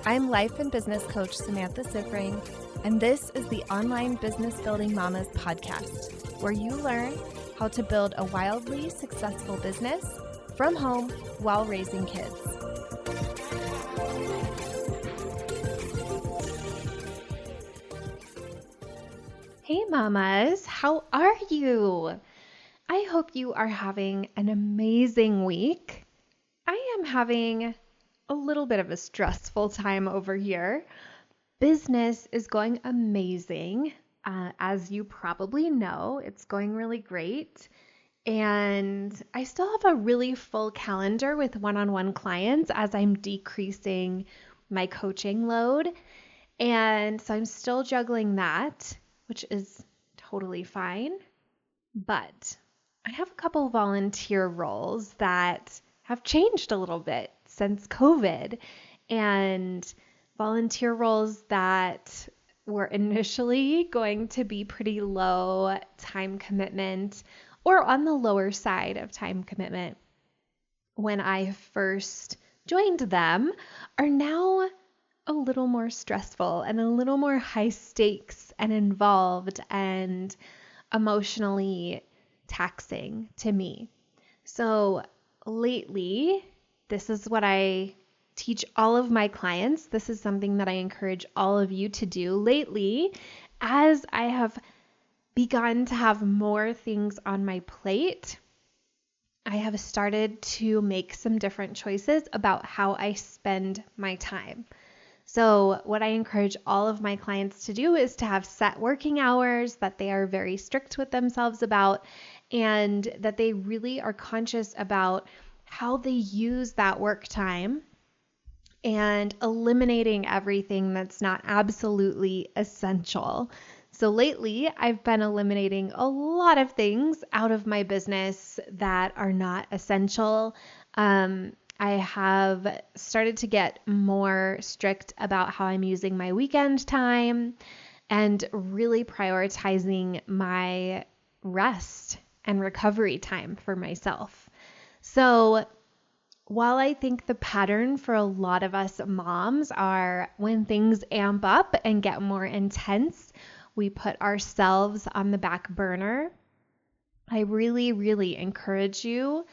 I'm life and business coach Samantha Sifring, and this is the Online Business Building Mamas podcast, where you learn how to build a wildly successful business from home while raising kids. Hey mamas, how are you? I hope you are having an amazing week. I am having a little bit of a stressful time over here. Business is going amazing. As you probably know, it's going really great. And I still have a really full calendar with one-on-one clients as I'm decreasing my coaching load. And so I'm still juggling that, which is totally fine. But I have a couple volunteer roles that have changed a little bit since COVID, and volunteer roles that were initially going to be pretty low time commitment or on the lower side of time commitment when I first joined them are now a little more stressful and a little more high stakes and involved and emotionally taxing to me. So lately, this is what I teach all of my clients. This is something that I encourage all of you to do lately, as I have begun to have more things on my plate. I have started to make some different choices about how I spend my time. So what I encourage all of my clients to do is to have set working hours that they are very strict with themselves about, and that they really are conscious about how they use that work time and eliminating everything that's not absolutely essential. So lately, I've been eliminating a lot of things out of my business that are not essential. I have started to get more strict about how I'm using my weekend time and really prioritizing my rest and recovery time for myself. So while I think the pattern for a lot of us moms are when things amp up and get more intense, we put ourselves on the back burner, I really, really encourage you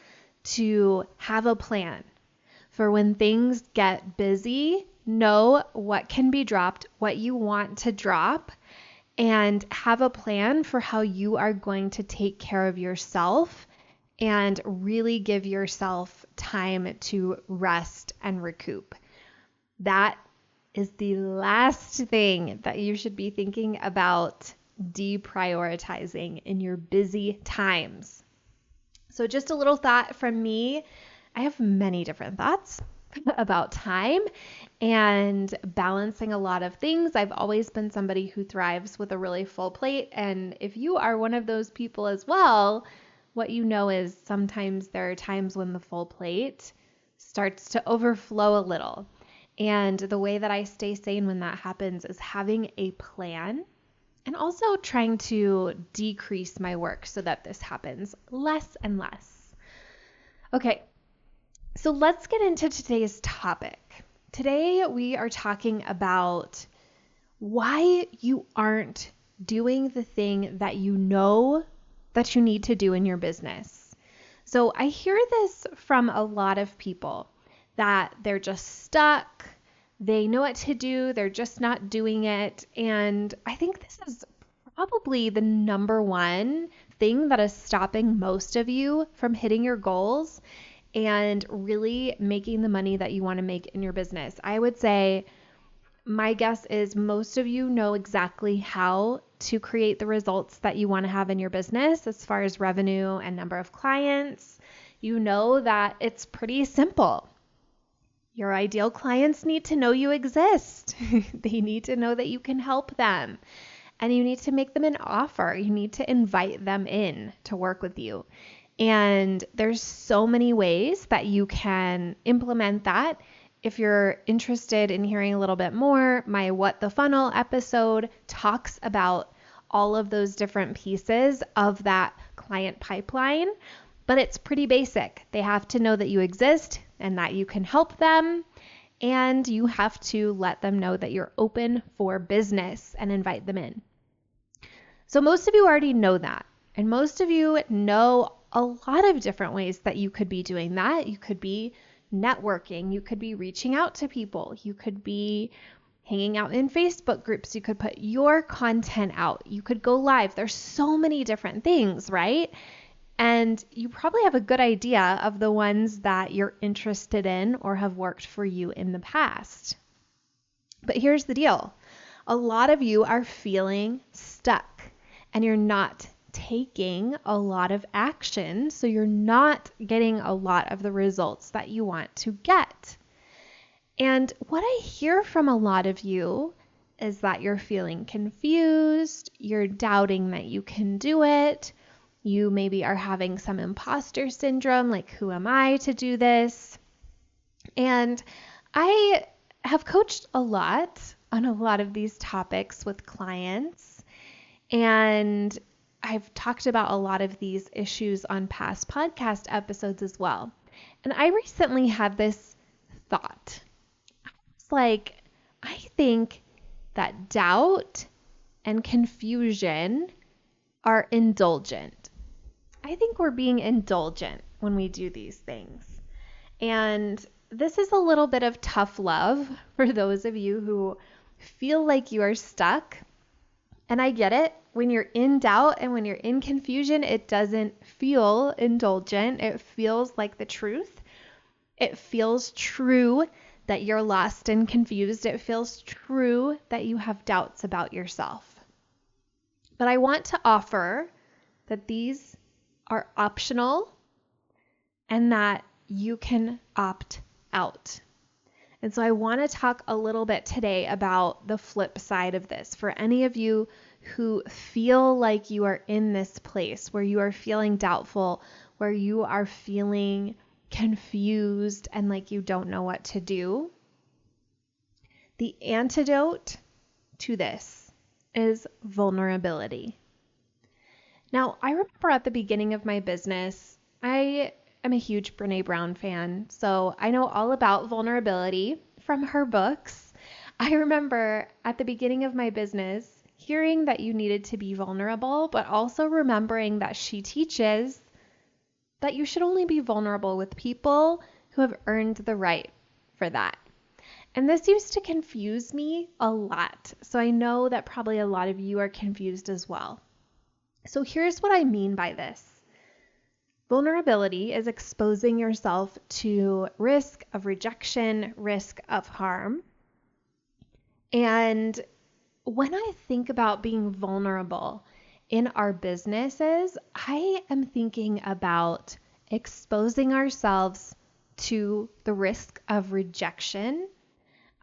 to have a plan for when things get busy. Know what can be dropped, what you want to drop, and have a plan for how you are going to take care of yourself and really give yourself time to rest and recoup. That is the last thing that you should be thinking about deprioritizing in your busy times. So just a little thought from me. I have many different thoughts about time and balancing a lot of things. I've always been somebody who thrives with a really full plate. And if you are one of those people as well, what you know is sometimes there are times when the full plate starts to overflow a little. And the way that I stay sane when that happens is having a plan and also trying to decrease my work so that this happens less and less. Okay. So let's get into today's topic. Today we are talking about why you aren't doing the thing that you know that you need to do in your business. So I hear this from a lot of people that they're just stuck, they know what to do, they're just not doing it. And I think this is probably the number one thing that is stopping most of you from hitting your goals and really making the money that you want to make in your business. I would say my guess is most of you know exactly how to create the results that you want to have in your business as far as revenue and number of clients. You know that it's pretty simple. Your ideal clients need to know you exist. They need to know that you can help them. And you need to make them an offer. You need to invite them in to work with you. And there's so many ways that you can implement that. If you're interested in hearing a little bit more, my What the Funnel episode talks about all of those different pieces of that client pipeline, but it's pretty basic. They have to know that you exist and that you can help them, and you have to let them know that you're open for business and invite them in. So most of you already know that. And most of you know a lot of different ways that you could be doing that. You could be networking. You could be reaching out to people. You could be hanging out in Facebook groups. You could put your content out. You could go live. There's so many different things, right? And you probably have a good idea of the ones that you're interested in or have worked for you in the past. But here's the deal. A lot of you are feeling stuck and you're not taking a lot of action. So you're not getting a lot of the results that you want to get. And what I hear from a lot of you is that you're feeling confused. You're doubting that you can do it. You maybe are having some imposter syndrome, like, who am I to do this? And I have coached a lot on a lot of these topics with clients, and I've talked about a lot of these issues on past podcast episodes as well. And I recently had this thought. It's like, I think that doubt and confusion are indulgent. I think we're being indulgent when we do these things. And this is a little bit of tough love for those of you who feel like you are stuck. And I get it. When you're in doubt and when you're in confusion, it doesn't feel indulgent. It feels like the truth. It feels true that you're lost and confused. It feels true that you have doubts about yourself. But I want to offer that these are optional and that you can opt out. And so I want to talk a little bit today about the flip side of this. For any of you who feel like you are in this place where you are feeling doubtful, where you are feeling confused and like you don't know what to do, the antidote to this is vulnerability. Now, I remember at the beginning of my business, I am a huge Brené Brown fan, so I know all about vulnerability from her books. I remember at the beginning of my business hearing that you needed to be vulnerable, but also remembering that she teaches that you should only be vulnerable with people who have earned the right for that. And this used to confuse me a lot, so I know that probably a lot of you are confused as well. So here's what I mean by this. Vulnerability is exposing yourself to risk of rejection, risk of harm. And when I think about being vulnerable in our businesses, I am thinking about exposing ourselves to the risk of rejection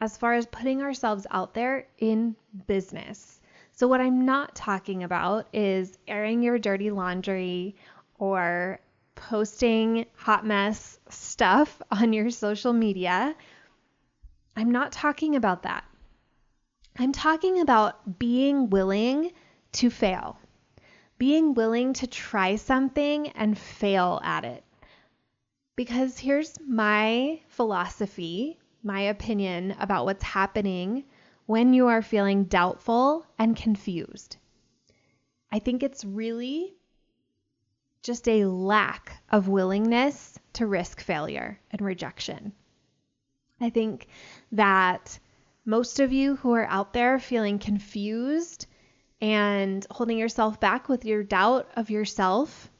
as far as putting ourselves out there in business. So what I'm not talking about is airing your dirty laundry or posting hot mess stuff on your social media. I'm not talking about that. I'm talking about being willing to fail, being willing to try something and fail at it. Because here's my philosophy, my opinion about what's happening when you are feeling doubtful and confused. I think it's really just a lack of willingness to risk failure and rejection. I think that most of you who are out there feeling confused and holding yourself back with your doubt of yourself,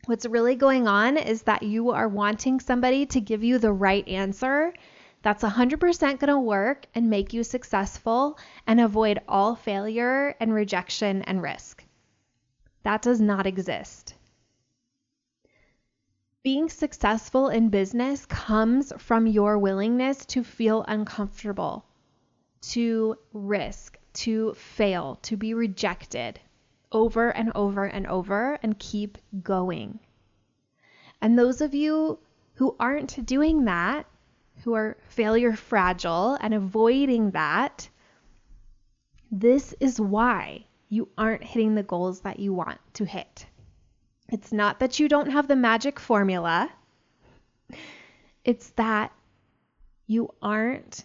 what's really going on is that you are wanting somebody to give you the right answer that's 100% going to work and make you successful and avoid all failure and rejection and risk. That does not exist. Being successful in business comes from your willingness to feel uncomfortable, to risk, to fail, to be rejected over and over and over and keep going. And those of you who aren't doing that, who are failure fragile and avoiding that, this is why you aren't hitting the goals that you want to hit. It's not that you don't have the magic formula. It's that you aren't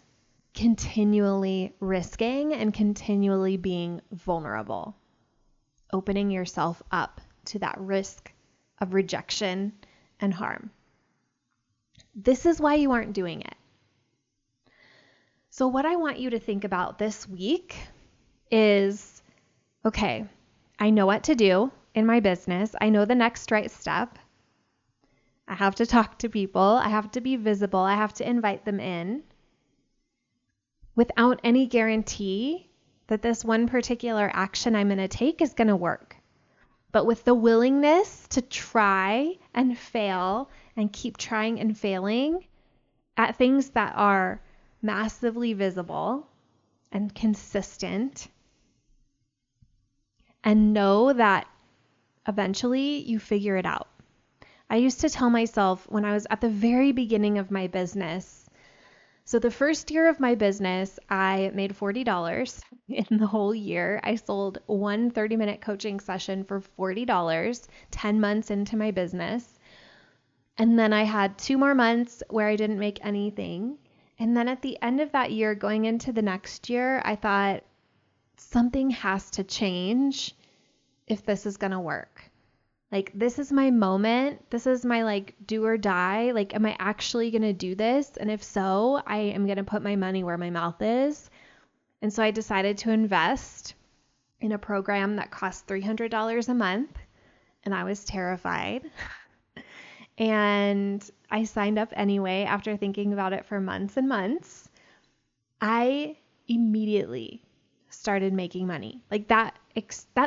continually risking and continually being vulnerable, opening yourself up to that risk of rejection and harm. This is why you aren't doing it. So what I want you to think about this week is, okay, I know what to do in my business. I know the next right step. I have to talk to people. I have to be visible. I have to invite them in without any guarantee that this one particular action I'm going to take is going to work. But with the willingness to try and fail and keep trying and failing at things that are massively visible and consistent, and know that eventually you figure it out. I used to tell myself when I was at the very beginning of my business, so the first year of my business, I made $40 in the whole year. I sold one 30-minute coaching session for $40, 10 months into my business. And then I had 2 more months where I didn't make anything. And then at the end of that year, going into the next year, I thought something has to change if this is going to work. Like, this is my moment. This is my do or die. Am I actually going to do this? And if so, I am going to put my money where my mouth is. And so I decided to invest in a program that cost $300 a month. And I was terrified. And I signed up anyway after thinking about it for months and months. I immediately started making money. That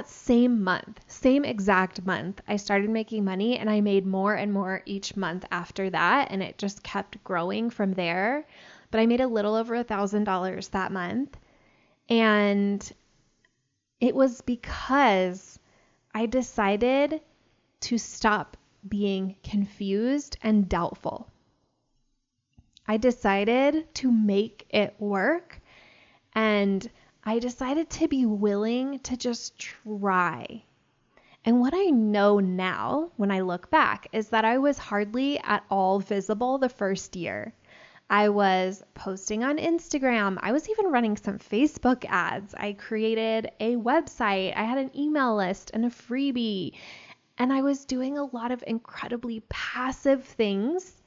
same month, same exact month, I started making money, and I made more and more each month after that, and it just kept growing from there. But I made a little over $1,000 that month, and it was because I decided to stop being confused and doubtful. I decided to make it work, and I decided to be willing to just try. And what I know now when I look back is that I was hardly at all visible the first year. I was posting on Instagram. I was even running some Facebook ads. I created a website. I had an email list and a freebie. And I was doing a lot of incredibly passive things,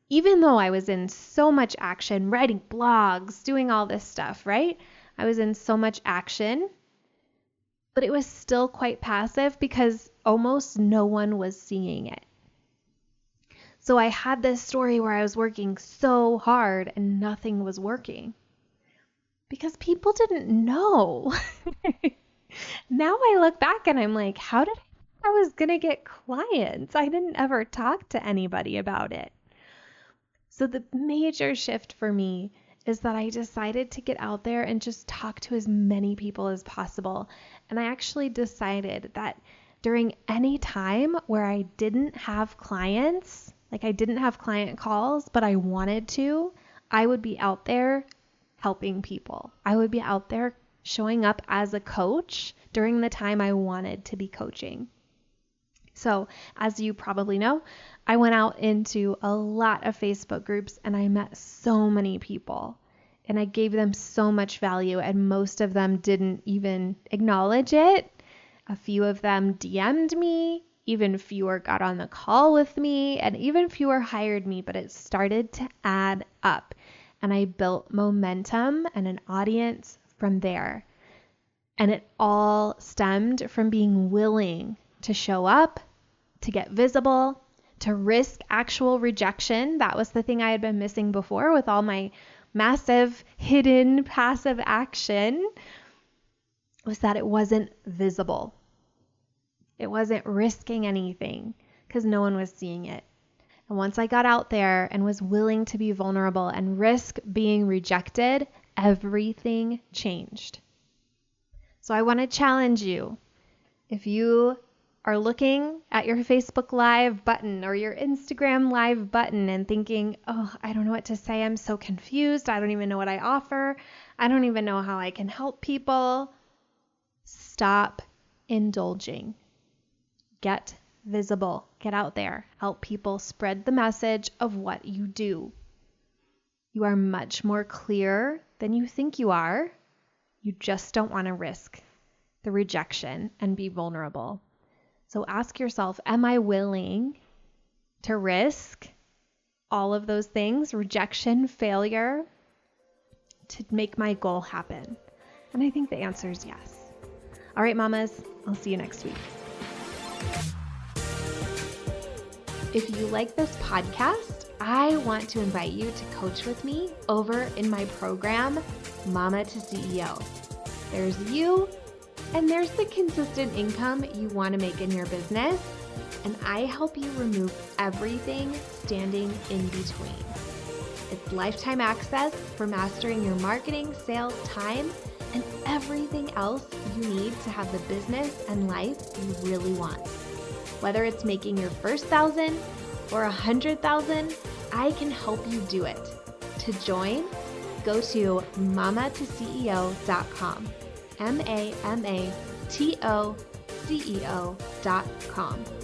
even though I was in so much action, writing blogs, doing all this stuff, right? I was in so much action, but it was still quite passive because almost no one was seeing it. So I had this story where I was working so hard and nothing was working because people didn't know. Now I look back and I'm like, how did I was going to get clients? I didn't ever talk to anybody about it. So the major shift for me is that I decided to get out there and just talk to as many people as possible. And I actually decided that during any time where I didn't have clients, I didn't have client calls, but I wanted to, I would be out there helping people. I would be out there showing up as a coach during the time I wanted to be coaching. So, as you probably know, I went out into a lot of Facebook groups and I met so many people and I gave them so much value, and most of them didn't even acknowledge it. A few of them DM'd me, even fewer got on the call with me, and even fewer hired me, but it started to add up and I built momentum and an audience from there. And it all stemmed from being willing to show up, to get visible, to risk actual rejection. That was the thing I had been missing before with all my massive hidden passive action, was that it wasn't visible. It wasn't risking anything because no one was seeing it. And once I got out there and was willing to be vulnerable and risk being rejected, everything changed. So I want to challenge you. If you are looking at your Facebook Live button or your Instagram Live button and thinking, oh, I don't know what to say. I'm so confused. I don't even know what I offer. I don't even know how I can help people. Stop indulging. Get visible. Get out there. Help people spread the message of what you do. You are much more clear than you think you are. You just don't want to risk the rejection and be vulnerable. So ask yourself, am I willing to risk all of those things, rejection, failure, to make my goal happen? And I think the answer is yes. All right, mamas, I'll see you next week. If you like this podcast, I want to invite you to coach with me over in my program, Mama to CEO. There's you, and there's the consistent income you want to make in your business, and I help you remove everything standing in between. It's lifetime access for mastering your marketing, sales, time, and everything else you need to have the business and life you really want. Whether it's making your first 1,000 or 100,000, I can help you do it. To join, go to mamatoceo.com, MAMATOCEO.com.